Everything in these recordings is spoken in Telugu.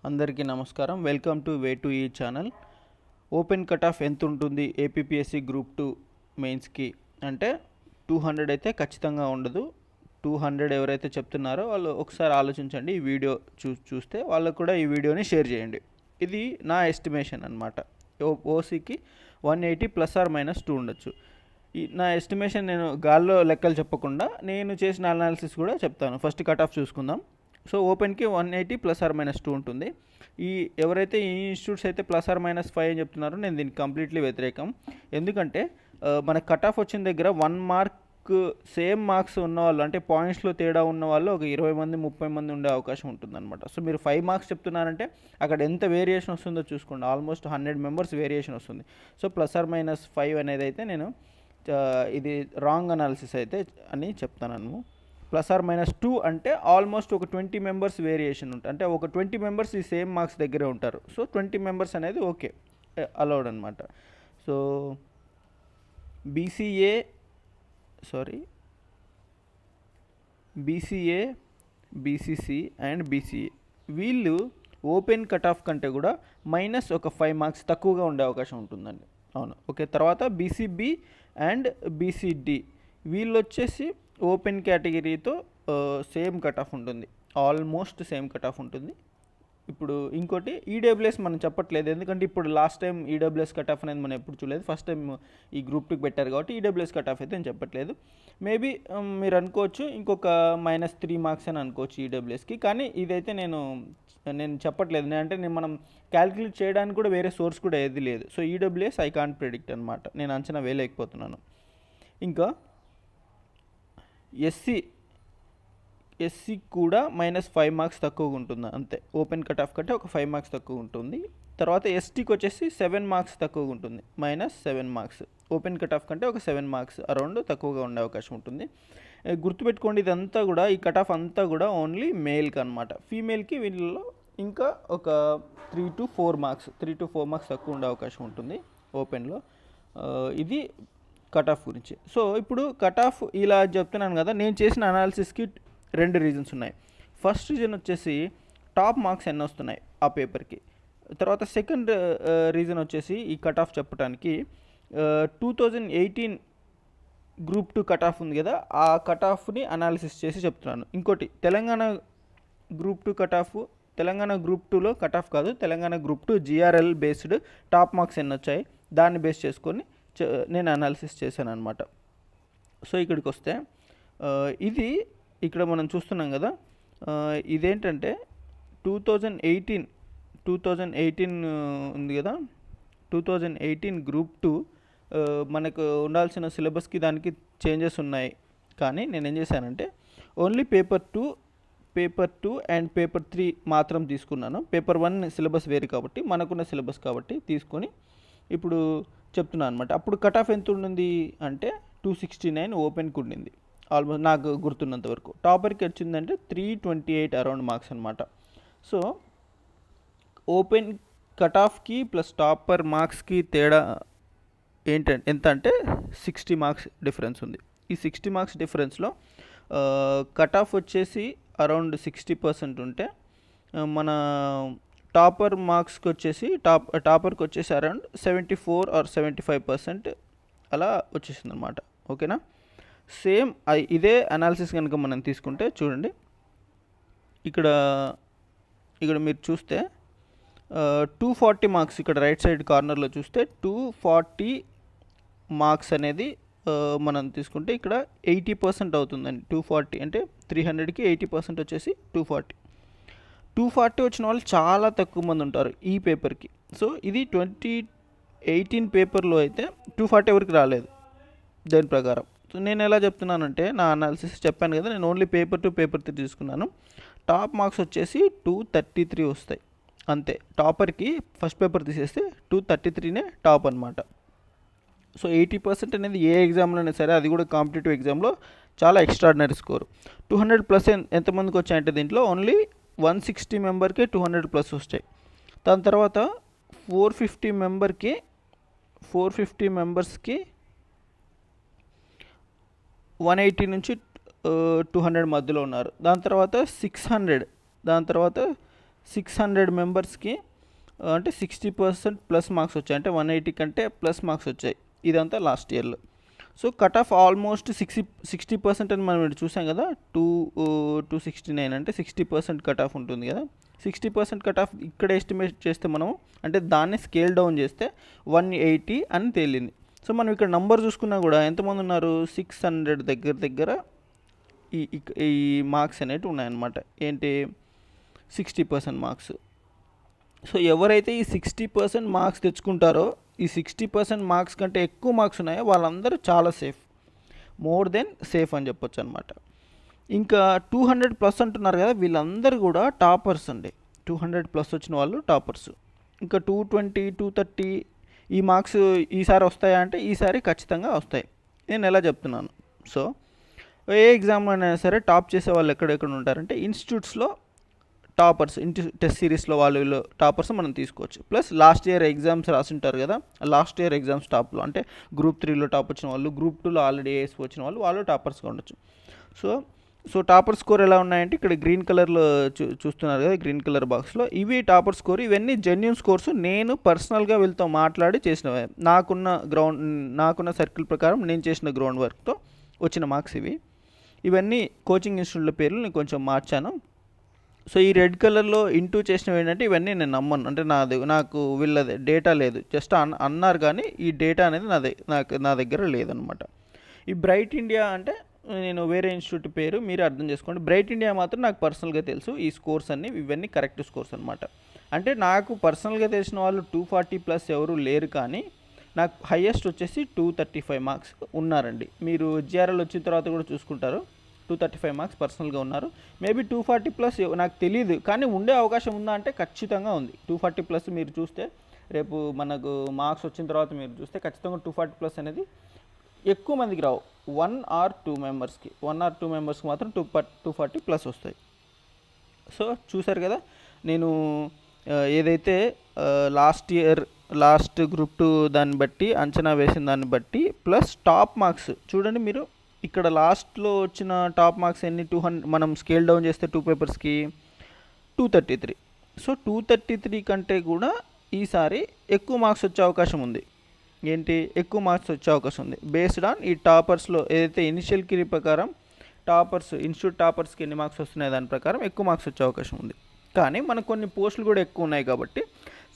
అందరికీ నమస్కారం. వెల్కమ్ టు వే టు ఈ ఛానల్. ఓపెన్ కట్ ఆఫ్ ఎంత ఉంటుంది ఏపీపీఎస్సీ గ్రూప్ 2 మెయిన్స్కి అంటే 200 అయితే ఖచ్చితంగా ఉండదు. 200 ఎవరైతే చెప్తున్నారో వాళ్ళు ఒకసారి ఆలోచించండి. ఈ వీడియో చూస్తే వాళ్ళకు కూడా ఈ వీడియోని షేర్ చేయండి. ఇది నా ఎస్టిమేషన్ అనమాట. ఓసీకి 180 +or- 2 ఉండొచ్చు. ఈ నా ఎస్టిమేషన్ నేను గాల్లో లెక్కలు చెప్పకుండా నేను చేసిన అనాలిసిస్ కూడా చెప్తాను. ఫస్ట్ కట్ ఆఫ్ చూసుకుందాం. సో ఓపెన్కి 180 +or- 2 ఉంటుంది. ఎవరైతే ఈ ఇన్స్టిట్యూట్స్ అయితే +or- 5 అని చెప్తున్నారో నేను దీనికి కంప్లీట్లీ వ్యతిరేకం. ఎందుకంటే మన కట్ ఆఫ్ వచ్చిన దగ్గర 1 మార్క్ సేమ్ మార్క్స్ ఉన్న వాళ్ళు అంటే పాయింట్స్లో తేడా ఉన్న వాళ్ళు ఒక 20 మంది 30 మంది ఉండే అవకాశం ఉంటుందన్నమాట. సో మీరు 5 మార్క్స్ చెప్తున్నారంటే అక్కడ ఎంత వేరియేషన్ వస్తుందో చూసుకోండి. ఆల్మోస్ట్ 100 మెంబర్స్ వేరియేషన్ వస్తుంది. సో +or- 5 అనేది అయితే నేను ఇది రాంగ్ అనాలిసిస్ అయితే అని చెప్తాను. +or- 2 అంటే ఆల్మోస్ట్ ఒక 20 మెంబర్స్ వేరియేషన్ ఉంటుంది. అంటే ఒక 20 మెంబర్స్ ఈ సేమ్ మార్క్స్ దగ్గరే ఉంటారు. సో 20 మెంబర్స్ అనేది ఓకే అలౌడ్ అనమాట. So BCA BCC and BCA వీళ్ళు ఓపెన్ కట్ ఆఫ్ కంటే కూడా ఒక 5 మార్క్స్ తక్కువగా ఉండే అవకాశం ఉంటుందండి. అవును, ఓకే. తర్వాత బీసీబీ అండ్ బీసీడి వీళ్ళు వచ్చేసి ఓపెన్ కేటగిరీతో సేమ్ కట్ ఆఫ్ ఉంటుంది, ఆల్మోస్ట్ సేమ్ కట్ ఆఫ్ ఉంటుంది. ఇప్పుడు ఇంకోటి ఈడబ్ల్యూఎస్ మనం చెప్పట్లేదు, ఎందుకంటే ఇప్పుడు last time EWS cut off అనేది మనం ఎప్పుడు చూడలేదు. ఫస్ట్ టైం ఈ గ్రూప్ 2కి పెట్టారు కాబట్టి ఈడబ్ల్యూఎస్ కట్ ఆఫ్ అయితే నేను చెప్పట్లేదు. మేబీ మీరు అనుకోవచ్చు ఇంకొక -3 మార్క్స్ అని అనుకోవచ్చు ఈడబ్ల్యూఎస్కి, కానీ ఇదైతే నేను చెప్పట్లేదు. అంటే మనం క్యాలిక్యులేట్ చేయడానికి కూడా వేరే సోర్స్ కూడా ఏది లేదు. So EWS I can't predict అనమాట, నేను అంచనా వేయలేకపోతున్నాను. ఇంకా ఎస్సీ కూడా -5 మార్క్స్ తక్కువగా ఉంటుంది అంతే. ఓపెన్ కట్ ఆఫ్ కంటే ఒక 5 మార్క్స్ తక్కువ ఉంటుంది. తర్వాత ఎస్టీకి వచ్చేసి 7 మార్క్స్ తక్కువగా ఉంటుంది, -7 మార్క్స్. ఓపెన్ కట్ ఆఫ్ కంటే ఒక 7 మార్క్స్ అరౌండ్ తక్కువగా ఉండే అవకాశం ఉంటుంది. గుర్తుపెట్టుకోండి, ఇదంతా కూడా ఈ కట్ ఆఫ్ అంతా కూడా ఓన్లీ మేల్కి అనమాట. ఫీమేల్కి వీళ్ళలో ఇంకా ఒక 3 to 4 మార్క్స్ తక్కువ ఉండే అవకాశం ఉంటుంది ఓపెన్లో. ఇది కట్ ఆఫ్ గురించి. సో ఇప్పుడు కట్ ఆఫ్ ఇలా చెప్తున్నాను కదా, నేను చేసిన అనాలిసిస్కి 2 రీజన్స్ ఉన్నాయి. ఫస్ట్ రీజన్ వచ్చేసి టాప్ మార్క్స్ ఎన్ని వస్తున్నాయి ఆ పేపర్కి. తర్వాత సెకండ్ రీజన్ వచ్చేసి ఈ కట్ ఆఫ్ చెప్పడానికి 2018 గ్రూప్ 2 కట్ ఆఫ్ ఉంది కదా, ఆ కట్ ఆఫ్ని అనాలిసిస్ చేసి చెప్తున్నాను. ఇంకోటి Telangana group 2 cut off, Telangana group 2లో కట్ ఆఫ్ కాదు, Telangana group 2 GRL based top marks ఎన్ని వచ్చాయి దాన్ని బేస్ చేసుకొని నేను అనాలిసిస్ చేశాను అనమాట. సో ఇక్కడికి వస్తే ఇది ఇక్కడ మనం చూస్తున్నాం కదా, ఇదేంటంటే 2018 ఉంది కదా, 2018 గ్రూప్ 2 మనకు ఉండాల్సిన సిలబస్కి దానికి చేంజెస్ ఉన్నాయి. కానీ నేను ఏం చేశానంటే ఓన్లీ పేపర్ 2 అండ్ పేపర్ 3 మాత్రం తీసుకున్నాను. పేపర్ 1 సిలబస్ వేరు కాబట్టి, మనకున్న సిలబస్ కాబట్టి తీసుకొని ఇప్పుడు చెప్తున్నాను అనమాట. అప్పుడు కట్ ఆఫ్ ఎంత ఉండింది అంటే 269 ఓపెన్కి ఉండింది ఆల్మోస్ట్ నాకు గుర్తున్నంత వరకు. టాపర్కి వచ్చిందంటే 328 అరౌండ్ మార్క్స్ అనమాట. సో ఓపెన్ కట్ ఆఫ్కి ప్లస్ టాపర్ మార్క్స్కి తేడా ఎంత అంటే 60 మార్క్స్ డిఫరెన్స్ ఉంది. ఈ 60 మార్క్స్ డిఫరెన్స్లో కట్ ఆఫ్ వచ్చేసి అరౌండ్ 60% ఉంటే మన టాపర్ మార్క్స్కి వచ్చేసి టాపర్కి వచ్చేసి అరౌండ్ 74 or 75% అలా వచ్చేసింది అనమాట. ఓకేనా? సేమ్ ఇదే అనాలిసిస్ కనుక మనం తీసుకుంటే చూడండి, ఇక్కడ మీరు చూస్తే 240 మార్క్స్ ఇక్కడ రైట్ సైడ్ కార్నర్లో చూస్తే 240 మార్క్స్ అనేది మనం తీసుకుంటే ఇక్కడ 80% అవుతుందండి. 240 అంటే 300కి 80% వచ్చేసి 240 వచ్చిన వాళ్ళు చాలా తక్కువ మంది ఉంటారు ఈ పేపర్కి. సో ఇది 2018 పేపర్లో అయితే 240 ఎవరికి రాలేదు దేని ప్రకారం. సో నేను ఎలా చెప్తున్నానంటే నా అనాలిసిస్ చెప్పాను కదా, నేను ఓన్లీ పేపర్ 2 పేపర్ 3 తీసుకున్నాను. టాప్ మార్క్స్ వచ్చేసి 233 వస్తాయి అంతే. టాపర్కి ఫస్ట్ పేపర్ తీసేస్తే 233నే టాప్ అనమాట. సో 80% అనేది ఏ ఎగ్జామ్లోనే సరే, అది కూడా కాంపిటేటివ్ ఎగ్జామ్లో చాలా ఎక్స్ట్రాడినరీ స్కోర్. 200+ ఎంతమందికి వచ్చాయంటే దీంట్లో ఓన్లీ 160 మెంబర్కి 200+ వచ్చాయి. దాని తర్వాత 450 మెంబర్స్కి 180 నుంచి 200 మధ్యలో ఉన్నారు. దాని తర్వాత 600, దాని తర్వాత 600 మెంబర్స్కి అంటే 60% ప్లస్ మార్క్స్ వచ్చాయి, అంటే 180 కంటే ప్లస్ మార్క్స్ వచ్చాయి. ఇదంతా లాస్ట్ ఇయర్లో. సో కట్ ఆఫ్ ఆల్మోస్ట్ 60% అని మనం ఇక్కడ చూసాం కదా, 269 అంటే 60% కట్ ఆఫ్ ఉంటుంది కదా. 60% కట్ ఆఫ్ ఇక్కడ ఎస్టిమేట్ చేస్తే మనం, అంటే దాన్ని స్కేల్ డౌన్ చేస్తే 180 అని తేలింది. సో మనం ఇక్కడ నంబర్ చూసుకున్నా కూడా ఎంతమంది ఉన్నారు, 600 దగ్గర ఈ మార్క్స్ అనేవి ఉన్నాయన్నమాట. ఏంటి, 60% మార్క్స్. సో ఎవరైతే ఈ 60% మార్క్స్ తెచ్చుకుంటారో, ఈ 60% మార్క్స్ కంటే ఎక్కువ మార్క్స్ ఉన్నాయో వాళ్ళందరూ చాలా సేఫ్, మోర్ దెన్ సేఫ్ అని చెప్పొచ్చు అనమాట. ఇంకా 200+ అంటున్నారు కదా, వీళ్ళందరూ కూడా టాపర్స్ అండి. 200+ వచ్చిన వాళ్ళు టాపర్స్. ఇంకా 220, 230 ఈ మార్క్స్ ఈసారి వస్తాయా అంటే ఈసారి ఖచ్చితంగా వస్తాయి, నేను ఎలా చెప్తున్నాను. సో ఏ ఎగ్జామ్లో అయినా సరే టాప్ చేసే వాళ్ళు ఎక్కడెక్కడ ఉంటారంటే ఇన్స్టిట్యూట్స్లో టాపర్స్, టెస్ట్ సిరీస్లో వాళ్ళు టాపర్స్ మనం తీసుకోవచ్చు. ప్లస్ లాస్ట్ ఇయర్ ఎగ్జామ్స్ రాసింటారు కదా, లాస్ట్ ఇయర్ ఎగ్జామ్స్ టాప్లో, అంటే గ్రూప్ 3లో టాప్ వచ్చిన వాళ్ళు, గ్రూప్ 2లో ఆల్రెడీ ఏఎస్ వచ్చిన వాళ్ళు టాపర్స్గా ఉండొచ్చు. సో టాపర్ స్కోర్ ఎలా ఉన్నాయంటే ఇక్కడ గ్రీన్ కలర్లో చూస్తున్నారు కదా, గ్రీన్ కలర్ బాక్స్లో ఇవి టాపర్ స్కోర్. ఇవన్నీ జెన్యూన్ స్కోర్స్, నేను పర్సనల్గా వీళ్ళతో మాట్లాడి చేసినవి, నాకున్న సర్కిల్ ప్రకారం నేను చేసిన గ్రౌండ్ వర్క్తో వచ్చిన మార్క్స్ ఇవి. ఇవన్నీ కోచింగ్ ఇన్స్టిట్యూట్ల పేర్లు నేను కొంచెం మార్చాను. సో ఈ రెడ్ కలర్లో ఇంటూ చేసినవి ఏంటంటే ఇవన్నీ నేను నమ్మను, అంటే నాకు వీళ్ళది డేటా లేదు, జస్ట్ అన్నారు కానీ ఈ డేటా అనేది నా దగ్గర లేదనమాట. ఈ బ్రైట్ ఇండియా అంటే నేను వేరే ఇన్స్టిట్యూట్ పేరు మీరు అర్థం చేసుకోండి. బ్రైట్ ఇండియా మాత్రం నాకు పర్సనల్గా తెలుసు, ఈ స్కోర్స్ అన్నీ ఇవన్నీ కరెక్ట్ స్కోర్స్ అనమాట. అంటే నాకు పర్సనల్గా తెలిసిన వాళ్ళు 240+ ఎవరు లేరు, కానీ నాకు హయ్యెస్ట్ వచ్చేసి 235 మార్క్స్ ఉన్నారండి. మీరు జిఆర్ఎల్ వచ్చిన తర్వాత కూడా చూసుకుంటారు, 235 మార్క్స్ పర్సనల్గా ఉన్నారు. మేబీ 240+ నాకు తెలియదు, కానీ ఉండే అవకాశం ఉందా అంటే ఖచ్చితంగా ఉంది. 240+ మీరు చూస్తే రేపు మనకు మార్క్స్ వచ్చిన తర్వాత మీరు చూస్తే ఖచ్చితంగా 240+ అనేది ఎక్కువ మందికి రావు, 1 or 2 మెంబర్స్కి మాత్రం 240+ వస్తాయి. సో చూసారు కదా, నేను ఏదైతే లాస్ట్ గ్రూప్ 2 దాన్ని బట్టి అంచనా వేసిన దాన్ని బట్టి ప్లస్ టాప్ మార్క్స్ చూడండి మీరు, ఇక్కడ లాస్ట్లో వచ్చిన టాప్ మార్క్స్ ఎన్ని, 200, మనం స్కేల్ డౌన్ చేస్తే 2 పేపర్స్కి 233. సో 233 కంటే కూడా ఈసారి ఎక్కువ మార్క్స్ వచ్చే అవకాశం ఉంది. ఎక్కువ మార్క్స్ వచ్చే అవకాశం ఉంది బేస్డ్ ఆన్ ఈ టాపర్స్లో ఏదైతే ఇనిషియల్ కిరీ ప్రకారం ఇన్స్టిట్యూట్ టాపర్స్కి ఎన్ని మార్క్స్ వస్తున్నాయి దాని ప్రకారం ఎక్కువ మార్క్స్ వచ్చే అవకాశం ఉంది. కానీ మనకు కొన్ని పోస్టులు కూడా ఎక్కువ ఉన్నాయి కాబట్టి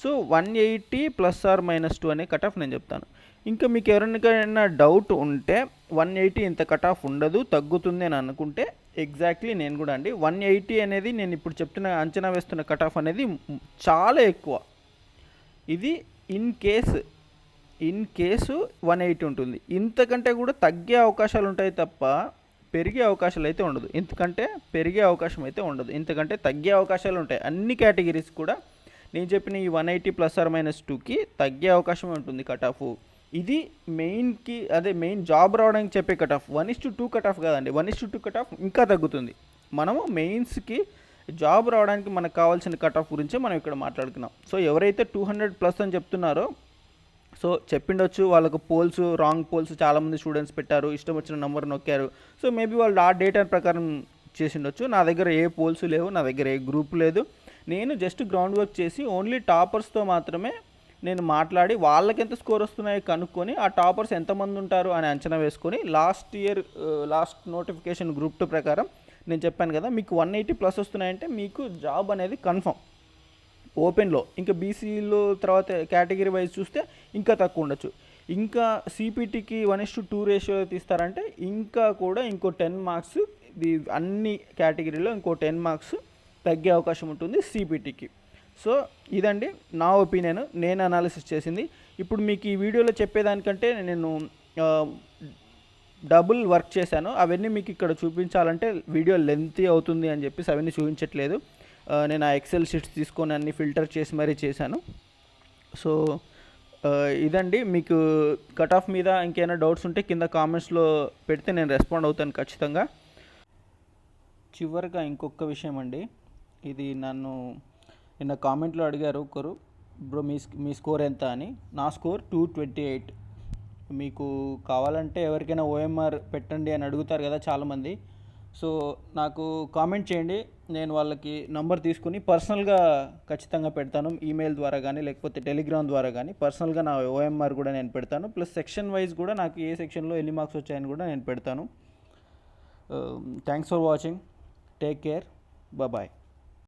సో 180 ± 2 అనే కట్ ఆఫ్ నేను చెప్తాను. ఇంకా మీకు ఎవరికైనా డౌట్ ఉంటే 180 ఇంత కట్ ఆఫ్ ఉండదు, తగ్గుతుంది అని అనుకుంటే ఎగ్జాక్ట్లీ నేను కూడా అండి 180 అనేది నేను ఇప్పుడు చెప్తున్న అంచనా వేస్తున్న కట్ ఆఫ్ అనేది చాలా ఎక్కువ. ఇది ఇన్ కేసు 180 ఉంటుంది, ఇంతకంటే కూడా తగ్గే అవకాశాలు ఉంటాయి తప్ప పెరిగే అవకాశాలు అయితే ఉండదు. ఎందుకంటే పెరిగే అవకాశం అయితే ఉండదు, ఇంతకంటే తగ్గే అవకాశాలు ఉంటాయి. అన్ని కేటగిరీస్ కూడా నేను చెప్పిన ఈ 180 ± 2కి తగ్గే అవకాశం ఉంటుంది కట్ ఆఫ్. ఇది మెయిన్ జాబ్ రావడానికి చెప్పే కట్ ఆఫ్. 1:2 కట్ ఆఫ్ కాదండి, 1:2 కట్ ఆఫ్ ఇంకా తగ్గుతుంది. మనము మెయిన్స్కి జాబ్ రావడానికి మనకు కావాల్సిన కట్ ఆఫ్ గురించే మనం ఇక్కడ మాట్లాడుకున్నాం. సో ఎవరైతే 200+ అని చెప్తున్నారో, సో చెప్పిండొచ్చు వాళ్ళకు రాంగ్ పోల్స్ చాలామంది స్టూడెంట్స్ పెట్టారు, ఇష్టం వచ్చిన నెంబర్ నొక్కారు. సో మేబీ వాళ్ళు ఆ డేటా ప్రకారం చేసిండొచ్చు. నా దగ్గర ఏ పోల్స్ లేవు, నా దగ్గర ఏ గ్రూప్ లేదు. నేను జస్ట్ గ్రౌండ్ వర్క్ చేసి ఓన్లీ టాపర్స్తో మాత్రమే నేను మాట్లాడి వాళ్ళకి ఎంత స్కోర్ వస్తున్నాయో కనుక్కొని ఆ టాపర్స్ ఎంతమంది ఉంటారు అని అంచనా వేసుకొని లాస్ట్ నోటిఫికేషన్ గ్రూప్ 2 ప్రకారం నేను చెప్పాను కదా, మీకు 180+ వస్తున్నాయంటే మీకు జాబ్ అనేది కన్ఫర్మ్ ఓపెన్లో. ఇంకా బీసీలో తర్వాత కేటగిరీ వైజ్ చూస్తే ఇంకా తక్కువ ఉండొచ్చు. ఇంకా సిపిటీకి 1:2 రేషియో తీస్తారంటే ఇంకా కూడా ఇంకో 10 మార్క్స్ అన్ని కేటగిరీలో ఇంకో 10 మార్క్స్ తగ్గే అవకాశం ఉంటుంది సిపిటీకి. సో ఇదండి నా ఒపీనియన్, నేను అనాలిసిస్ చేసింది. ఇప్పుడు మీకు ఈ వీడియోలో చెప్పేదానికంటే నేను డబుల్ వర్క్ చేశాను. అవన్నీ మీకు ఇక్కడ చూపించాలంటే వీడియో లెంతీ అవుతుంది అని చెప్పేసి అవన్నీ చూపించట్లేదు. నేను ఆ ఎక్సెల్ షీట్స్ తీసుకొని అన్ని ఫిల్టర్ చేసి మరీ చేశాను. సో ఇదండి, మీకు కట్ ఆఫ్ మీద ఇంకేమైనా డౌట్స్ ఉంటే కింద కామెంట్స్లో పెడితే నేను రెస్పాండ్ అవుతాను ఖచ్చితంగా. చివరిగా ఇంకొక విషయం అండి, ఇది నన్ను నిన్న కామెంట్లో అడిగారు ఒకరు, బ్రో మీ స్కోర్ ఎంత అని. నా స్కోర్ 228. మీకు కావాలంటే ఎవరికైనా ఓఎంఆర్ పెట్టండి అని అడుగుతారు కదా చాలామంది. సో నాకు కామెంట్ చేయండి, నేను వాళ్ళకి నంబర్ తీసుకుని పర్సనల్గా ఖచ్చితంగా పెడతాను. ఈమెయిల్ ద్వారా కానీ లేకపోతే టెలిగ్రామ్ ద్వారా కానీ పర్సనల్గా నా ఓఎంఆర్ కూడా నేను పెడతాను. ప్లస్ సెక్షన్ వైజ్ కూడా నాకు ఏ సెక్షన్లో ఎన్ని మార్క్స్ వచ్చాయని కూడా నేను పెడతాను. Thanks for watching. Take care. Bye.